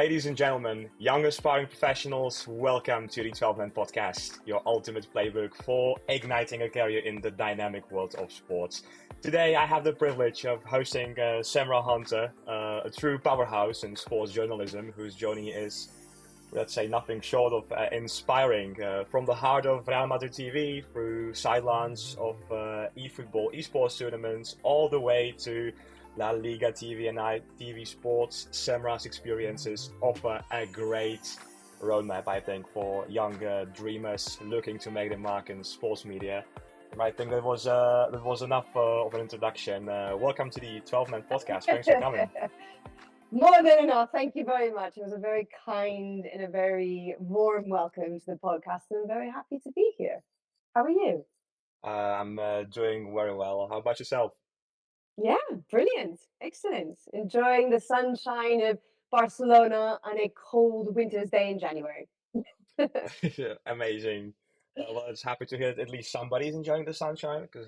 Ladies and gentlemen, young aspiring professionals, welcome to the 12 Man Podcast, your ultimate playbook for igniting a career in the dynamic world of sports. Today, I have the privilege of hosting Semra Hunter, a true powerhouse in sports journalism, whose journey is, let's say, nothing short of inspiring. From the heart of Real Madrid TV, through sidelines of eFootball, esports tournaments, all the way to La Liga TV and ITV Sports, Semra's experiences offer a great roadmap, I think, for younger dreamers looking to make their mark in sports media. And I think that was enough of an introduction. Welcome to the 12-Man Podcast. Thanks for coming. More than enough. Thank you very much. It was a very kind and a very warm welcome to the podcast, and I'm very happy to be here. How are you? I'm doing very well. How about yourself? Yeah, brilliant. Excellent. Enjoying the sunshine of Barcelona on a cold winter's day in January. Amazing. Well, it's happy to hear that at least somebody's enjoying the sunshine because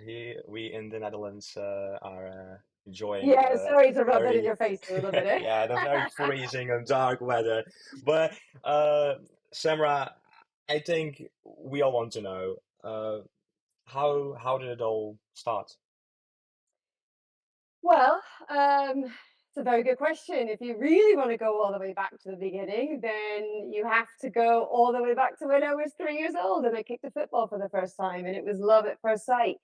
we in the Netherlands are enjoying Yeah, sorry to rub that in very your face a little bit, eh? yeah, the very freezing and dark weather. But uh, Samra, I think we all want to know how did it all start? Well, it's a very good question. If you really want to go all the way back to the beginning, then you have to go all the way back to when I was 3 years old and I kicked a football for the first time, and it was love at first sight.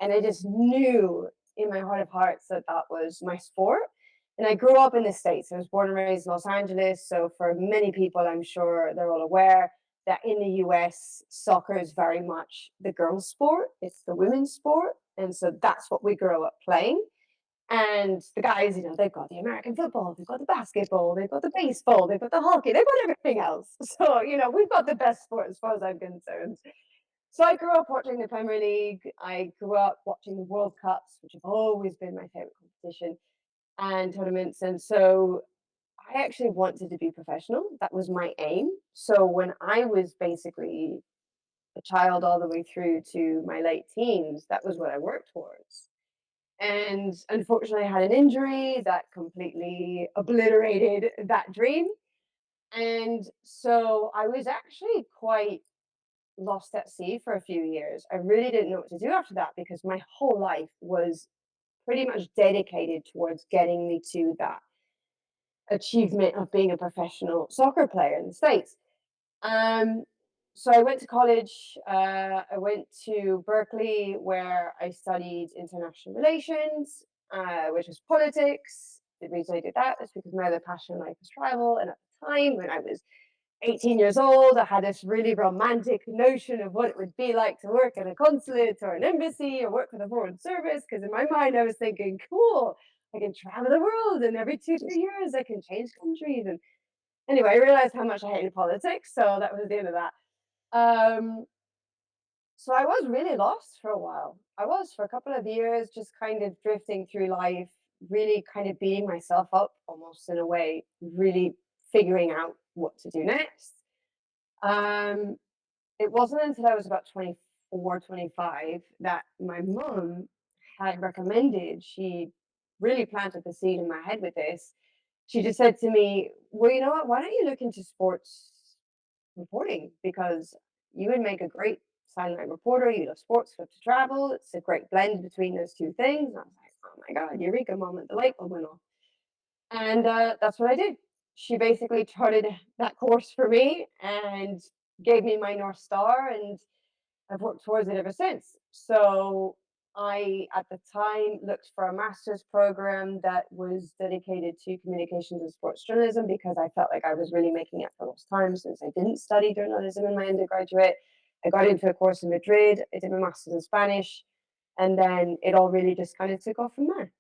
And I just knew in my heart of hearts that that was my sport. And I grew up in the States. I was born and raised in Los Angeles. So for many people, I'm sure they're all aware that in the US, soccer is very much the girls' sport. It's the women's sport. And so that's what we grew up playing. And the guys, they've got the American football, they've got the basketball, they've got the baseball, they've got the hockey, they've got everything else. So, we've got the best sport as far as I'm concerned. So I grew up watching the Premier League. I grew up watching the World Cups, which have always been my favorite competition and tournaments. And so I actually wanted to be professional. That was my aim. So when I was basically a child all the way through to my late teens, that was what I worked towards. And unfortunately, I had an injury that completely obliterated that dream. And so I was actually quite lost at sea for a few years. I really didn't know what to do after that because my whole life was pretty much dedicated towards getting me to that achievement of being a professional soccer player in the States. Um, so I went to college. I went to Berkeley, where I studied international relations, which was politics. The reason I did that is because my other passion in life was travel. And at the time, when I was 18 years old, I had this really romantic notion of what it would be like to work in a consulate or an embassy or work for the foreign service. Because in my mind, I was thinking, cool, I can travel the world, and every 2, 3 years, I can change countries. And anyway, I realized how much I hated politics, so that was the end of that. Um, so I was really lost for a while. I was for a couple of years, just kind of drifting through life, really kind of beating myself up almost in a way, really figuring out what to do next. Um, it wasn't until I was about 24, 25 that my mum had recommended, she really planted the seed in my head with this. She just said to me, well, you know what? Why don't you look into sports reporting? Because you would make a great sideline reporter. You love sports, love to travel. It's a great blend between those two things. And I was like, oh my God, Eureka moment, the light bulb went off. And that's what I did. She basically charted that course for me and gave me my North Star, and I've worked towards it ever since. So I, at the time, looked for a master's program that was dedicated to communications and sports journalism because I felt like I was really making up for lost time since I didn't study journalism in my undergraduate. I got into a course in Madrid. I did my master's in Spanish, and then it all really just kind of took off from there.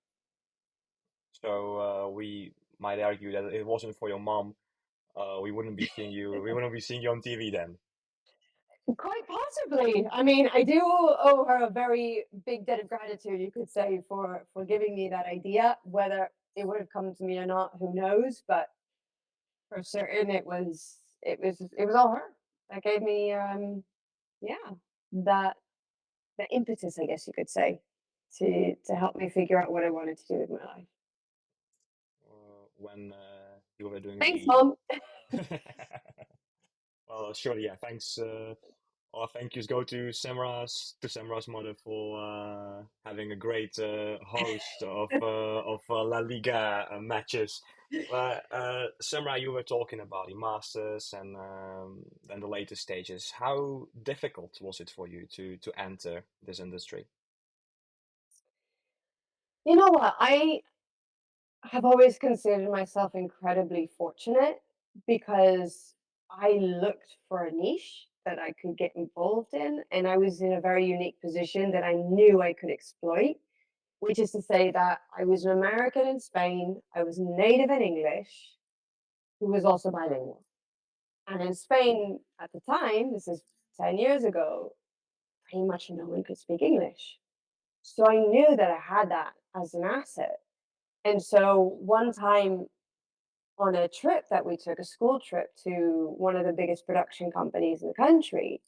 So we might argue that it wasn't for your mom, we wouldn't be seeing you. We wouldn't be seeing you on TV then. Quite possibly. I mean, I do owe her a very big debt of gratitude, you could say, for giving me that idea. Whether it would have come to me or not, who knows? But for certain, it was all her that gave me, yeah, that the impetus, I guess you could say, to help me figure out what I wanted to do with my life. When you were doing Thanks, the. Mom. Well, sure, yeah. Thanks. Our thank yous go to Semra's mother for having a great host of La Liga matches. Semra, you were talking about the Masters and then the later stages. How difficult was it for you to enter this industry? You know what? I have always considered myself incredibly fortunate because I looked for a niche that I could get involved in, and I was in a very unique position that I knew I could exploit, which is to say that I was an American in Spain, I was native in English, who was also bilingual. And in Spain at the time, this is 10 years ago, pretty much no one could speak English. So I knew that I had that as an asset. And so one time on a trip that we took, a school trip to one of the biggest production companies in the country,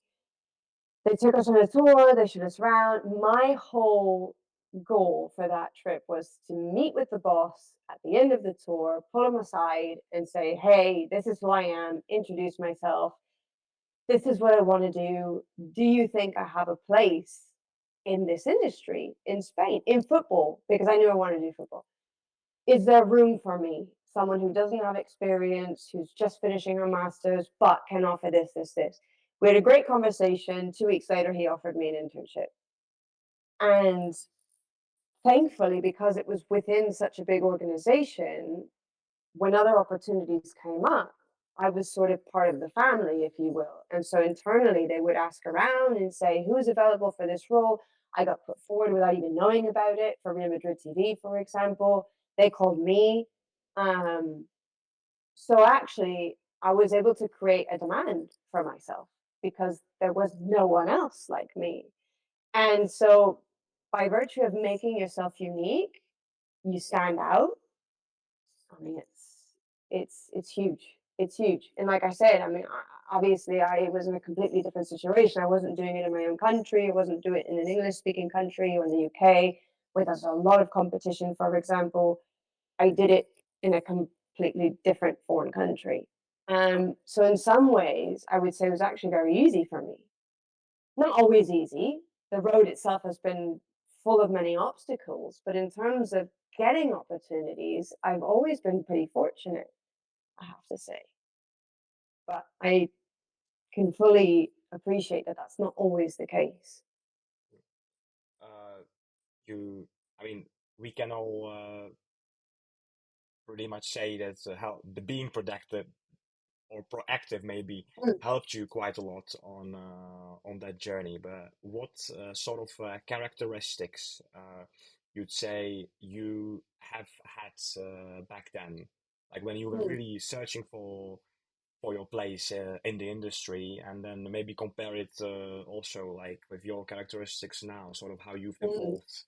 they took us on a tour, they showed us around. My whole goal for that trip was to meet with the boss at the end of the tour, pull him aside and say, hey, this is who I am, introduce myself. This is what I want to do. Do you think I have a place in this industry in Spain, in football? Because I knew I wanted to do football. Is there room for me? Someone who doesn't have experience, who's just finishing her master's, but can offer this, this, this. We had a great conversation. 2 weeks later, he offered me an internship. And thankfully, because it was within such a big organization, when other opportunities came up, I was sort of part of the family, if you will. And so internally, they would ask around and say, who's available for this role? I got put forward without even knowing about it for Real Madrid TV, for example. They called me. Um, so actually, I was able to create a demand for myself because there was no one else like me. And so, by virtue of making yourself unique, you stand out. I mean, it's huge. It's huge. And like I said, I mean, obviously, I was in a completely different situation. I wasn't doing it in my own country. I wasn't doing it in an English-speaking country or in the UK, where there's a lot of competition. For example, I did it in a completely different foreign country. So in some ways, I would say it was actually very easy for me. Not always easy. The road itself has been full of many obstacles, but in terms of getting opportunities, I've always been pretty fortunate, I have to say. But I can fully appreciate that that's not always the case. Uh, you, I mean, we can all pretty much say that how the being productive or proactive maybe Mm, helped you quite a lot on that journey. But what sort of characteristics you'd say you have had back then, like when you were mm, really searching for your place in the industry, and then maybe compare it also like with your characteristics now, sort of how you've mm. evolved.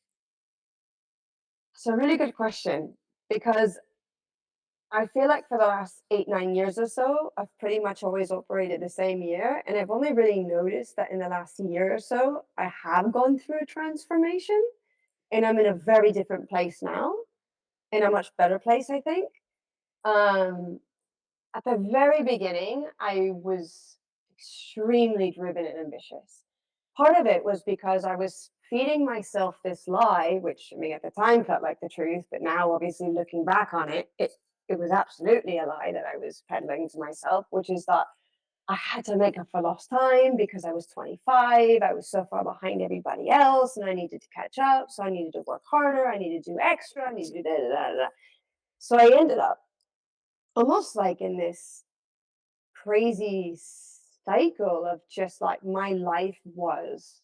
So a really good question because I feel like for the last 8, 9 years or so, I've pretty much always operated the same year. And I've only really noticed that in the last year or so, I have gone through a transformation and I'm in a very different place now, in a much better place, I think. Um, at the very beginning, I was extremely driven and ambitious. Part of it was because I was feeding myself this lie, which I mean at the time felt like the truth, but now obviously looking back on it, it was absolutely a lie that I was peddling to myself, which is that I had to make up for lost time because I was 25. I was so far behind everybody else and I needed to catch up. So I needed to work harder. I needed to do extra. I needed to do da da da da. So I ended up almost like in this crazy cycle of just like my life was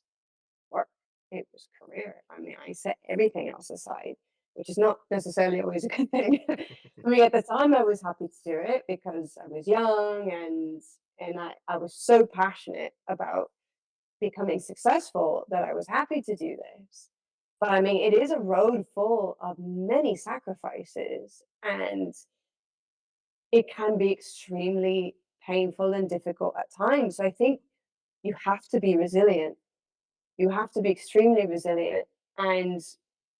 work. It was career. I mean, I set everything else aside, which is not necessarily always a good thing. I mean, at the time, I was happy to do it because I was young and I was so passionate about becoming successful that I was happy to do this. But I mean, it is a road full of many sacrifices, and it can be extremely painful and difficult at times. So I think you have to be resilient. You have to be extremely resilient. And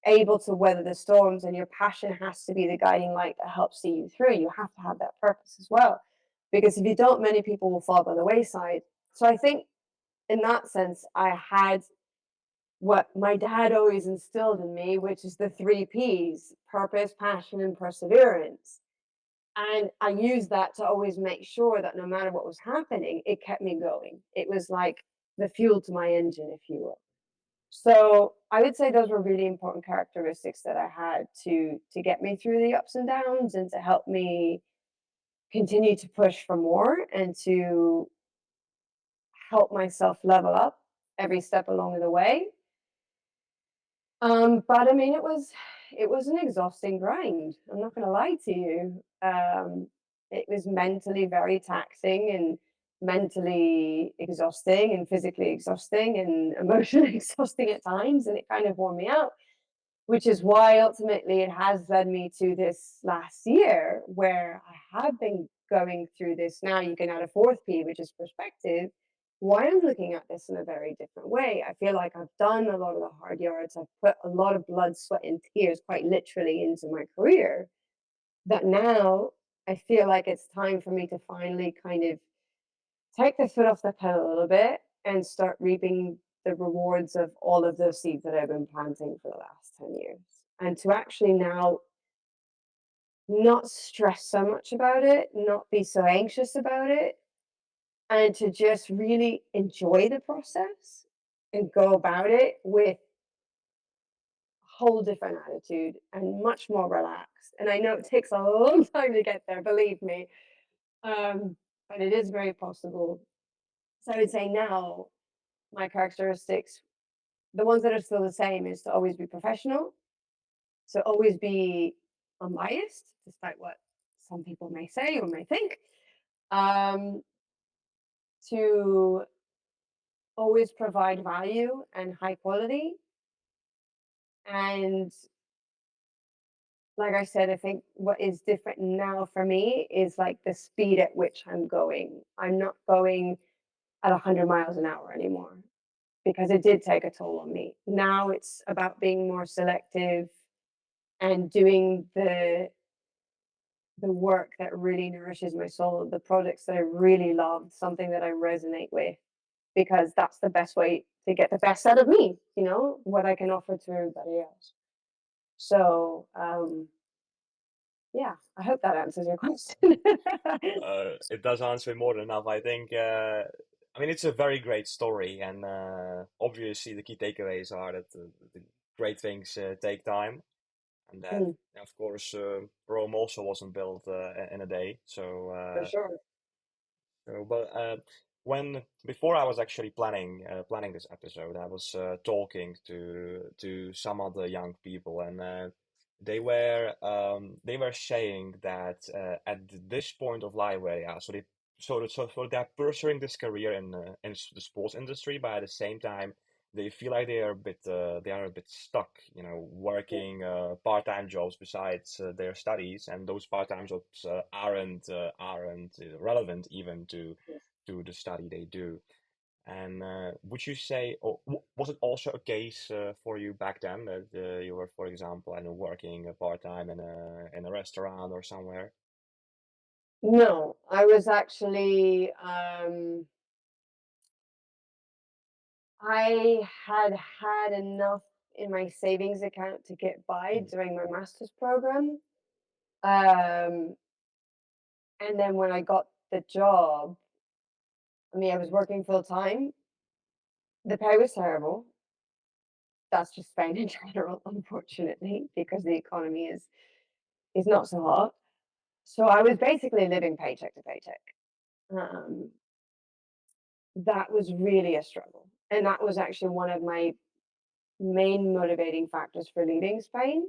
able to weather the storms, and your passion has to be the guiding light that helps see you through. You have to have that purpose as well, because if you don't, many people will fall by the wayside. So I think in that sense, I had what my dad always instilled in me, which is the three P's: purpose, passion, and perseverance. And I used that to always make sure that no matter what was happening, it kept me going. It was like the fuel to my engine, if you will. So I would say those were really important characteristics that I had to get me through the ups and downs and to help me continue to push for more and to help myself level up every step along the way. But I mean, it was an exhausting grind. I'm not going to lie to you. It was mentally very taxing and mentally exhausting and physically exhausting and emotionally exhausting at times, and it kind of wore me out. Which is why ultimately it has led me to this last year where I have been going through this. Now you can add a fourth P, which is perspective. Why I'm looking at this in a very different way. I feel like I've done a lot of the hard yards. I've put a lot of blood, sweat, and tears, quite literally, into my career. That now I feel like it's time for me to finally kind of take the foot off the pedal a little bit and start reaping the rewards of all of those seeds that I've been planting for the last 10 years. And to actually now not stress so much about it, not be so anxious about it, and to just really enjoy the process and go about it with a whole different attitude and much more relaxed. And I know it takes a long time to get there, believe me, um, but it is very possible. So I would say now my characteristics, the ones that are still the same, is to always be professional, to always be unbiased, despite what some people may say or may think, um, to always provide value and high quality. And like I said, I think what is different now for me is like the speed at which I'm going. I'm not going at 100 miles an hour anymore because it did take a toll on me. Now it's about being more selective and doing the work that really nourishes my soul, the projects that I really love, something that I resonate with, because that's the best way to get the best out of me, what I can offer to everybody else. So, yeah, I hope that answers your question. It does answer more than enough. I think, I mean, it's a very great story, and obviously the key takeaways are that the great things take time, and that, Mm, of course, Rome also wasn't built in a day. So, for sure. but when before I was actually planning this episode, I was talking to some other young people, and they were saying that at this point of life where they are, so they're pursuing this career in the sports industry, but at the same time they feel like they are a bit stuck, Yeah, working part-time jobs besides their studies, and those part-time jobs aren't relevant even yes. to the study they do. And would you say, or was it also a case for you back then that you were, for example, I know, working part-time in a restaurant or somewhere? No, I was actually, I had enough in my savings account to get by Mhm. during my master's program. Um, and then when I got the job, I mean, I was working full time. The pay was terrible. That's just Spain in general, unfortunately, because the economy is not so hot. So I was basically living paycheck to paycheck. Um, that was really a struggle, and that was actually one of my main motivating factors for leaving Spain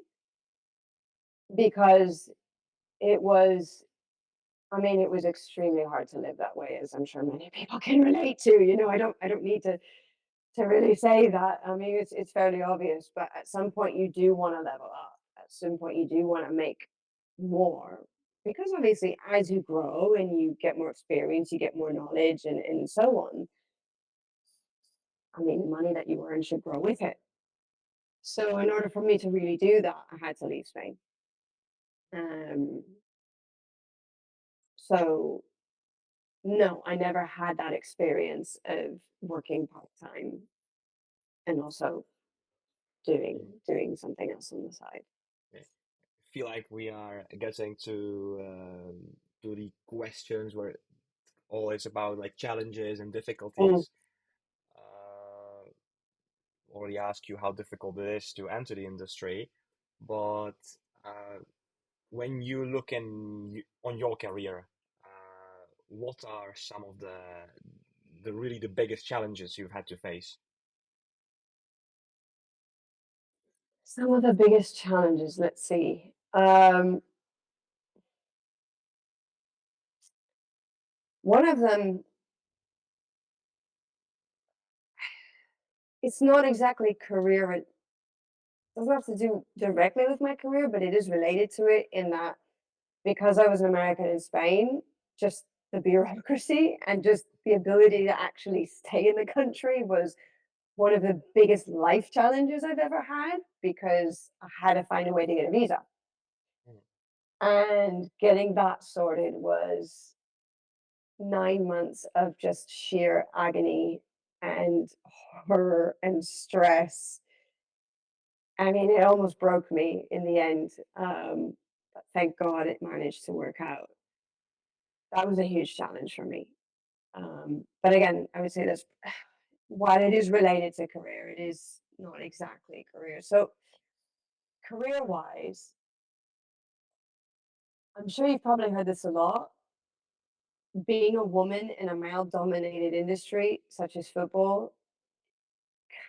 because it was. I mean, it was extremely hard to live that way, as I'm sure many people can relate to. I don't need to really say that. I mean, it's fairly obvious, but at some point you do want to level up. At some point you do want to make more. Because obviously as you grow and you get more experience, you get more knowledge and so on. I mean, the money that you earn should grow with it. So in order for me to really do that, I had to leave Spain. Um, so no, I never had that experience of working part time and also Mm, doing something else on the side. yeah. I feel like we are getting to the questions where all is about like challenges and Mm. difficulties. Already asked you how difficult it is to enter the industry, but uh, when you look on your career, what are some of the really the biggest challenges you've had to face? Some of the biggest challenges, let's see. One of them, it's not exactly career. It doesn't have to do directly with my career, but it is related to it in that because I was an American in Spain, just the bureaucracy and just the ability to actually stay in the country was one of the biggest life challenges I've ever had because I had to find a way to get a visa. Mm. And getting that sorted was 9 months of just sheer agony and horror and stress. I mean, it almost broke me in the end. But thank God it managed to work out. That was a huge challenge for me. But again, I would say that's while it is related to career, it is not exactly career. So, career wise, I'm sure you've probably heard this a lot. Being a woman in a male dominated industry such as football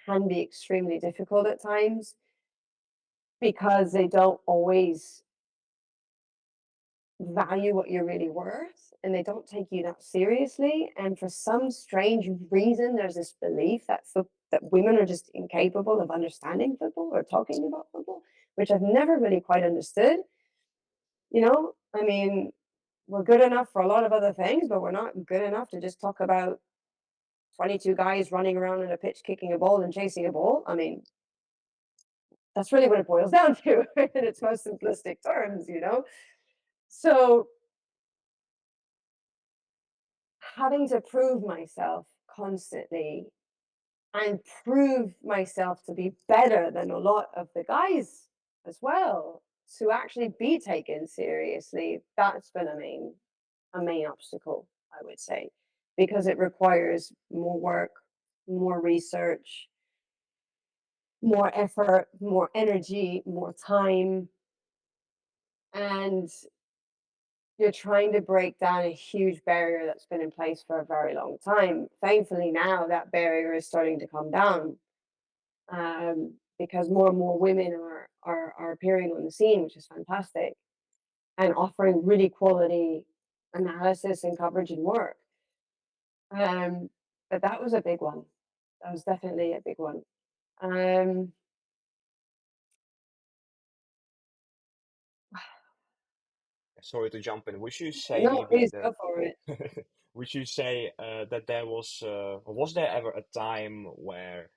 can be extremely difficult at times because they don't always value what you're really worth and they don't take you that seriously. And for some strange reason, there's this belief that that women are just incapable of understanding football or talking about football, which I've never really quite understood. I mean, we're good enough for a lot of other things, but we're not good enough to just talk about 22 guys running around in a pitch kicking a ball and chasing a ball. I mean, that's really what it boils down to in its most simplistic terms. So having to prove myself constantly and prove myself to be better than a lot of the guys as well to actually be taken seriously, that's been a main obstacle, I would say, because it requires more work, more research, more effort, more energy, more time, and you're trying to break down a huge barrier that's been in place for a very long time. Thankfully, now that barrier is starting to come down because more and more women are appearing on the scene, which is fantastic, and offering really quality analysis and coverage and work. Um, but that was a big one. That was definitely a big one. Um, Sorry to jump in. Would you say no, maybe please go for it. would you say that there was there ever a time where,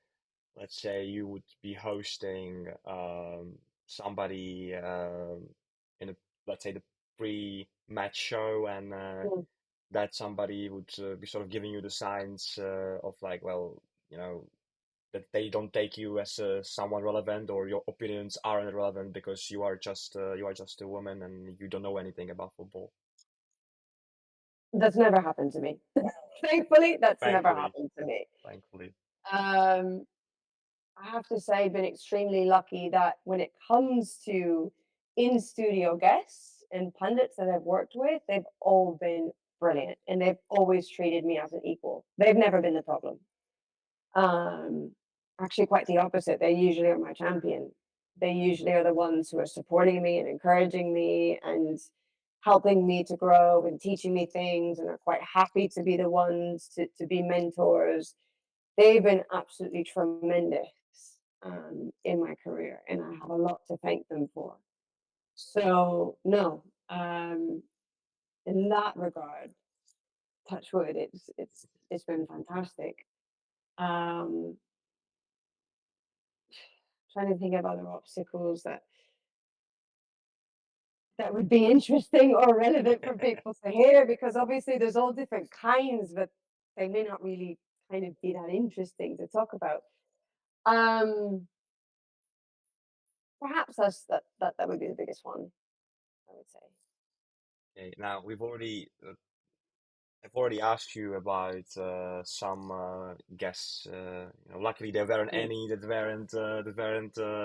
let's say, you would be hosting somebody in a, let's say, the pre-match show, and Mm. that somebody would be sort of giving you the signs of like, well, you know, that they don't take you as someone relevant, or your opinions aren't relevant because you are just a woman and you don't know anything about football. That's never happened to me. Thankfully, that's never Thankfully, happened to me. thankfully. Um, I have to say, I've been extremely lucky that when it comes to in studio guests and pundits that I've worked with, they've all been brilliant and they've always treated me as an equal. They've never been the problem. Um, Actually, quite the opposite. They usually are my champion. They usually are the ones who are supporting me and encouraging me and helping me to grow and teaching me things and are quite happy to be the ones to be mentors. They've been absolutely tremendous in my career, and I have a lot to thank them for. So, no, in that regard, touch wood, it's been fantastic. Um, trying to think of other obstacles that would be interesting or relevant for people to hear, because obviously there's all different kinds, but they may not really kind of be that interesting to talk about. Um, Perhaps that would be the biggest one, I would say. Okay, now I've already asked you about some guests. Luckily there weren't Mm. any that weren't uh,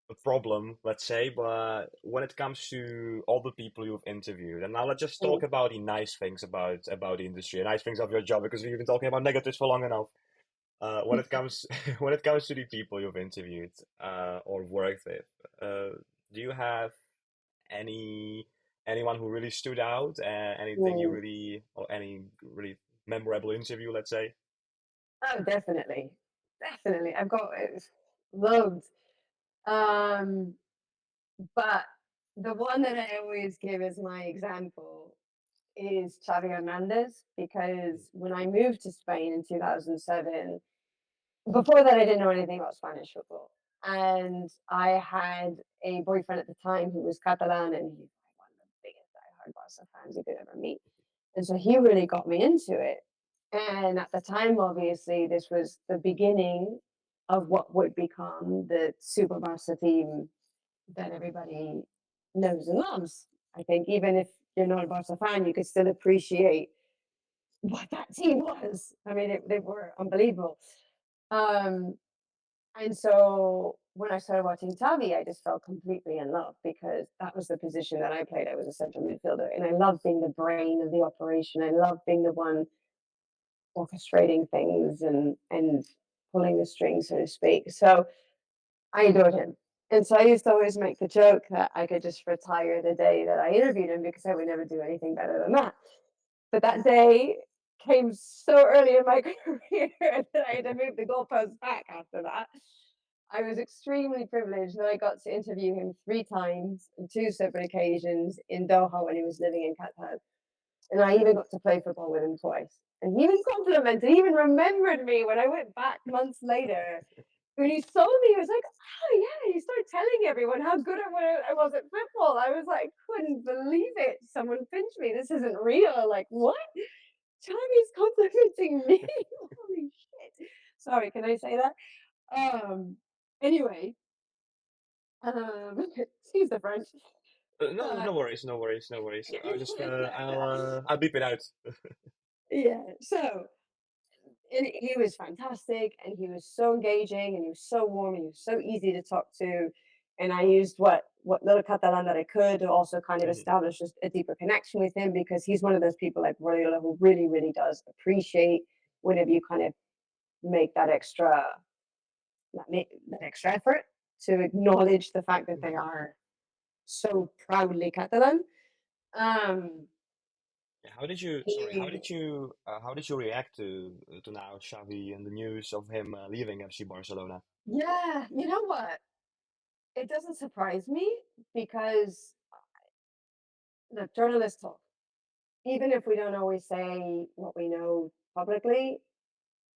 a problem, let's say. But when it comes to all the people you've interviewed, and now let's just talk Mm. about the nice things about the industry, and nice things of your job, because we've been talking about negatives for long enough. When it comes when it comes to the people you've interviewed or worked with, do you have any anyone who really stood out? Anything you Mm. really or any really memorable interview, let's say? Oh, definitely, definitely. I've got loads. Um, but the one that I always give as my example is Xavi Hernandez, because when I moved to Spain in 2007, before that I didn't know anything about Spanish football. And I had a boyfriend at the time who was Catalan, and he's like one of the biggest diehard Barca fans you could ever meet. And so he really got me into it. And at the time, obviously, this was the beginning of what would become the Super Barca team that everybody knows and loves. I think even if you're not a Barca fan, you could still appreciate what that team was. I mean, they were unbelievable. Um, and so when I started watching Tavi, I just fell completely in love, because that was the position that I played. I was a central midfielder, and I loved being the brain of the operation. I loved being the one orchestrating things and pulling the strings, so to speak. So I adored him. And so I used to always make the joke that I could just retire the day that I interviewed him, because I would never do anything better than that. But that day came so early in my career that I had to move the goalposts back after that. I was extremely privileged that I got to interview him 3 times on 2 separate occasions in Doha when he was living in Qatar. And I even got to play football with him twice. And he even complimented, he even remembered me when I went back months later. When he saw me, he was like, "Oh yeah," he started telling everyone how good I was at football. I was like, couldn't believe it. Someone pinched me. This isn't real. Like, what? Charlie's complimenting me. Holy shit. Sorry, can I say that? Anyway, excuse the French. No, But no worries, no worries, no worries. I'll just I'll beep it out. yeah, so and he was fantastic, and he was so engaging, and he was so warm, and he was so easy to talk to. And I used what little Catalan that I could to also kind of Mhm. establish just a deeper connection with him, because he's one of those people like Guardiola who really, really does appreciate whenever you kind of make that extra effort to acknowledge the fact that they are so proudly Catalan. Um, How did you, sorry, he, how did you react to now Xavi and the news of him leaving FC Barcelona? yeah, you know what? It doesn't surprise me, because the journalists talk. Even if we don't always say what we know publicly,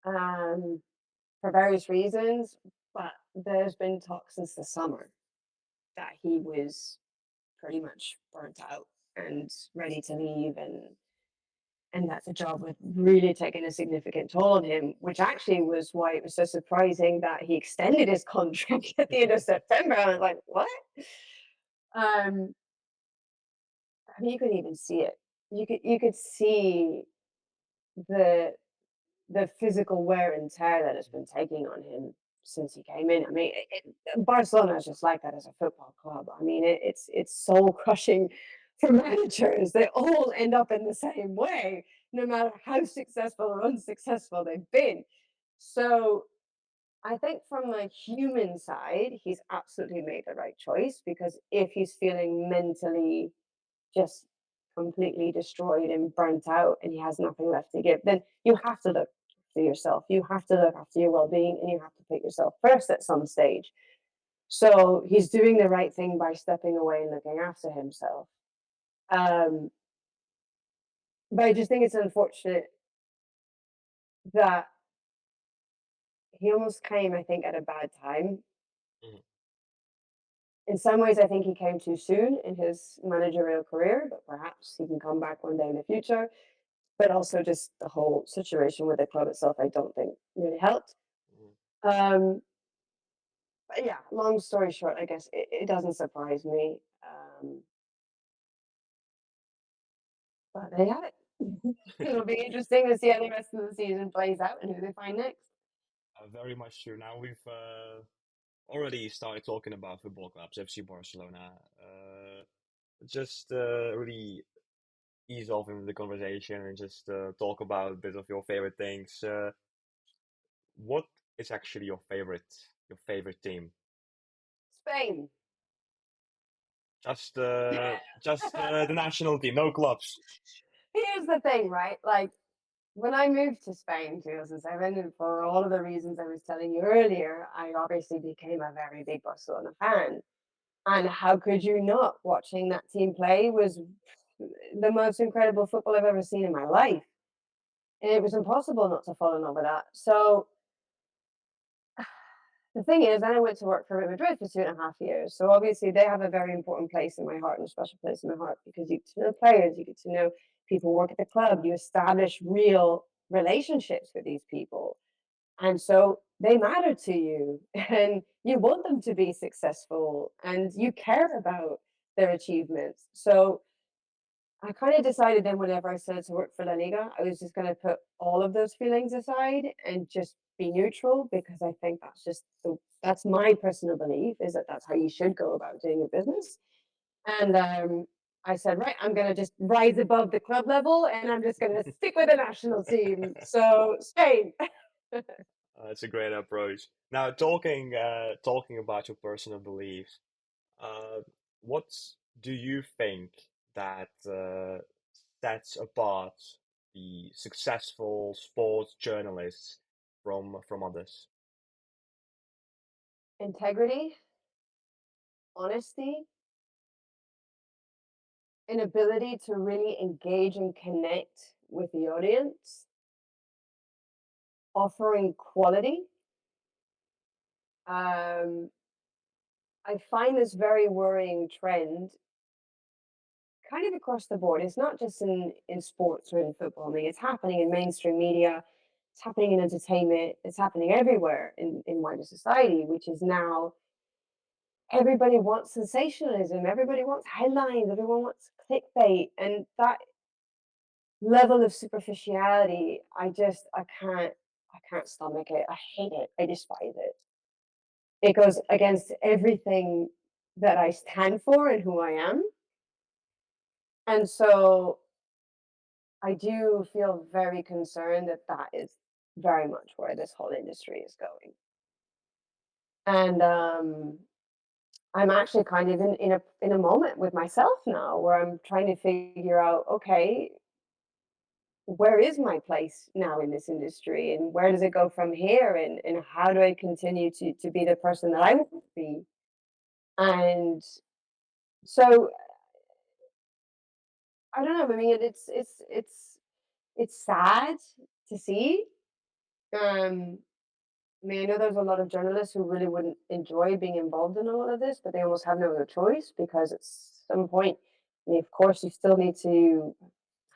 um, for various reasons, but there's been talk since the summer that he was pretty much burnt out and ready to leave, and that the job had really taken a significant toll on him, which actually was why it was so surprising that he extended his contract at the end of September. I was like, what? Um, I mean, you could even see it. You could see the the physical wear and tear that it's been taking on him since he came in. I mean, Barcelona is just like that as a football club. I mean, it's soul crushing for managers. They all end up in the same way, no matter how successful or unsuccessful they've been. So I think from the human side, he's absolutely made the right choice, because if he's feeling mentally just completely destroyed and burnt out and he has nothing left to give, then you have to look after yourself. You have to look after your well being, and you have to put yourself first at some stage. So he's doing the right thing by stepping away and looking after himself. Um, but I just think it's unfortunate that he almost came, I think, at a bad time. Mhm. In some ways, I think he came too soon in his managerial career, but perhaps he can come back one day in the future. But also, just the whole situation with the club itself, I don't think really helped. Mhm. Um, but yeah, long story short, I guess it doesn't surprise me. But they have it. It'll be interesting to see how the rest of the season plays out and who they find next. Very much true. Now we've already started talking about football clubs, FC Barcelona. Just really ease off into the conversation and just talk about a bit of your favorite things. What is actually your favorite team? Spain. Just the national team, no clubs. Here's the thing, right? Like when I moved to Spain in 2007, and for all of the reasons I was telling you earlier, I obviously became a very big Barcelona fan. And how could you not? Watching that team play was the most incredible football I've ever seen in my life. And it was impossible not to fall in love with that. So the thing is, then I went to work for Real Madrid for 2.5 years. So obviously they have a very important place in my heart and a special place in my heart because you get to know players, you get to know people who work at the club, you establish real relationships with these people. And so they matter to you and you want them to be successful and you care about their achievements. So I kind of decided then whenever I started to work for La Liga, I was just going to put all of those feelings aside and just be neutral because I think that's my personal belief is that that's how you should go about doing a business. And I said, right, I'm going to just rise above the club level and I'm just going to stick with the national team. So Spain. It's a great approach. Now, talking about your personal beliefs, uh, what do you think that sets apart the successful sports journalists from others? Integrity, honesty, an ability to really engage and connect with the audience, offering quality. Um, I find this very worrying trend kind of across the board. It's not just in sports or in football. I mean, it's happening in mainstream media, it's happening in entertainment, it's happening everywhere in wider society, which is now everybody wants sensationalism, everybody wants headlines, everyone wants clickbait, and that level of superficiality, I can't stomach it. I hate it. I despise it. It goes against everything that I stand for and who I am. And so I do feel very concerned that that is very much where this whole industry is going. And I'm actually kind of in a moment with myself now where I'm trying to figure out, okay, where is my place now in this industry and where does it go from here and how do I continue to be the person that I want to be? And so I don't know. I mean, it's sad to see. Um, I mean, I know there's a lot of journalists who really wouldn't enjoy being involved in a lot of this, but they almost have no other choice because at some point, I mean, of course, you still need to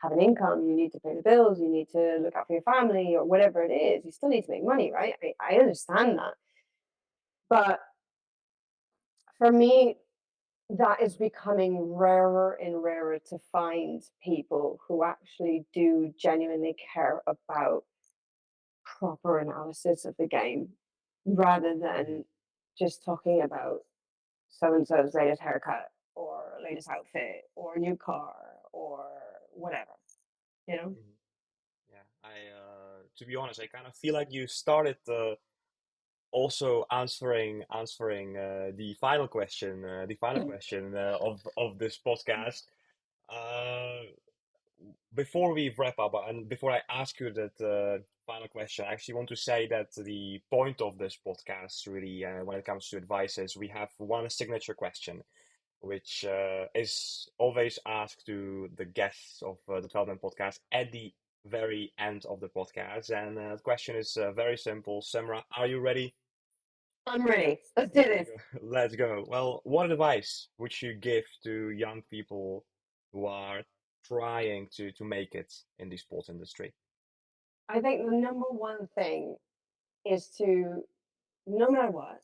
have an income, you need to pay the bills, you need to look out for your family or whatever it is. You still need to make money, right? I understand that. But for me, that is becoming rarer and rarer to find people who actually do genuinely care about proper analysis of the game rather Mhm. than just talking about so and so's latest haircut or latest outfit or new car or whatever, you know? Mhm. Yeah, to be honest, I kind of feel like you started also answering the final question of this podcast. Uh, Before we wrap up and before I ask you that final question, I actually want to say that the point of this podcast, really, when it comes to advice, is we have one signature question, which is always asked to the guests of the 12 Man podcast at the very end of the podcast. And the question is very simple. Semra, are you ready? I'm ready. Let's do Let's this. go. Let's go. Well, what advice would you give to young people who are trying to make it in the sports industry? I think the number one thing is to, no matter what,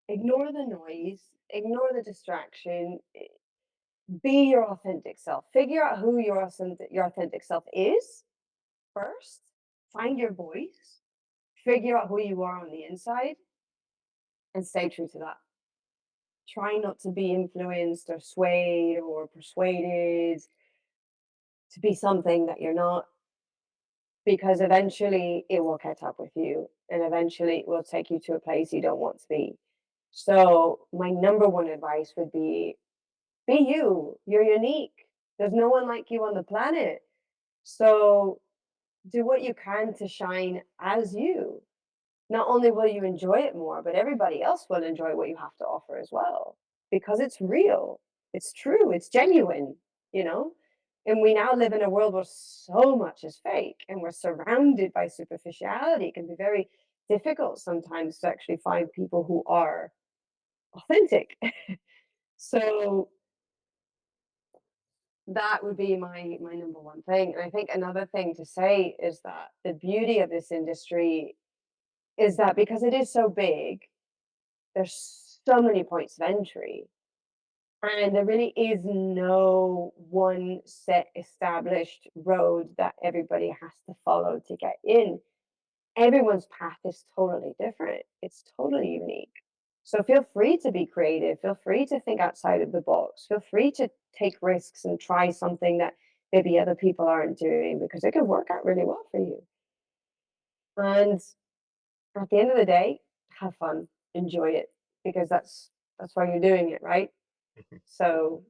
ignore the noise, ignore the distraction, be your authentic self. Figure out who your authentic self is first. Find your voice. Figure out who you are on the inside and stay true to that. Try not to be influenced or swayed or persuaded to be something that you're not, because eventually it will catch up with you and eventually it will take you to a place you don't want to be. So, my number one advice would be you. You're unique. There's no one like you on the planet. So, do what you can to shine as you. Not only will you enjoy it more, but everybody else will enjoy what you have to offer as well because it's real, it's true, it's genuine, you know? And we now live in a world where so much is fake and we're surrounded by superficiality. It can be very difficult sometimes to actually find people who are authentic. So that would be my number one thing. And I think another thing to say is that the beauty of this industry is that because it is so big, there's so many points of entry, and there really is no one set established road that everybody has to follow to get in. Everyone's path is totally different. It's totally unique. So feel free to be creative. Feel free to think outside of the box. Feel free to take risks and try something that maybe other people aren't doing because it can work out really well for you. And at the end of the day, have fun, enjoy it because that's why you're doing it, right? So,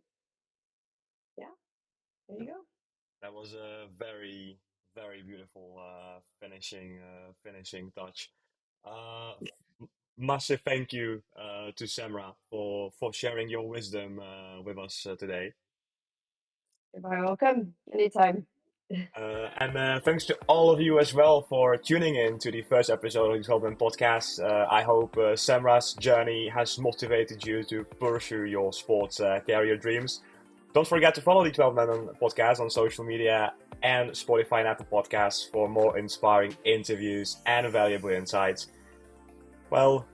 yeah, there you go. That was a very, very beautiful finishing touch. Uh, Massive thank you to Semra for sharing your wisdom with us today. You're very welcome. Anytime. And thanks to all of you as well for tuning in to the first episode of the Development Podcast. I hope Semra's journey has motivated you to pursue your sports career dreams. Don't forget to follow the 12 Men Podcast on social media and Spotify and Apple Podcasts for more inspiring interviews and valuable insights. Well,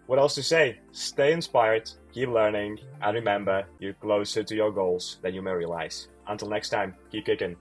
what else to say? Stay inspired, keep learning, and remember, you're closer to your goals than you may realize. Until next time, keep kicking.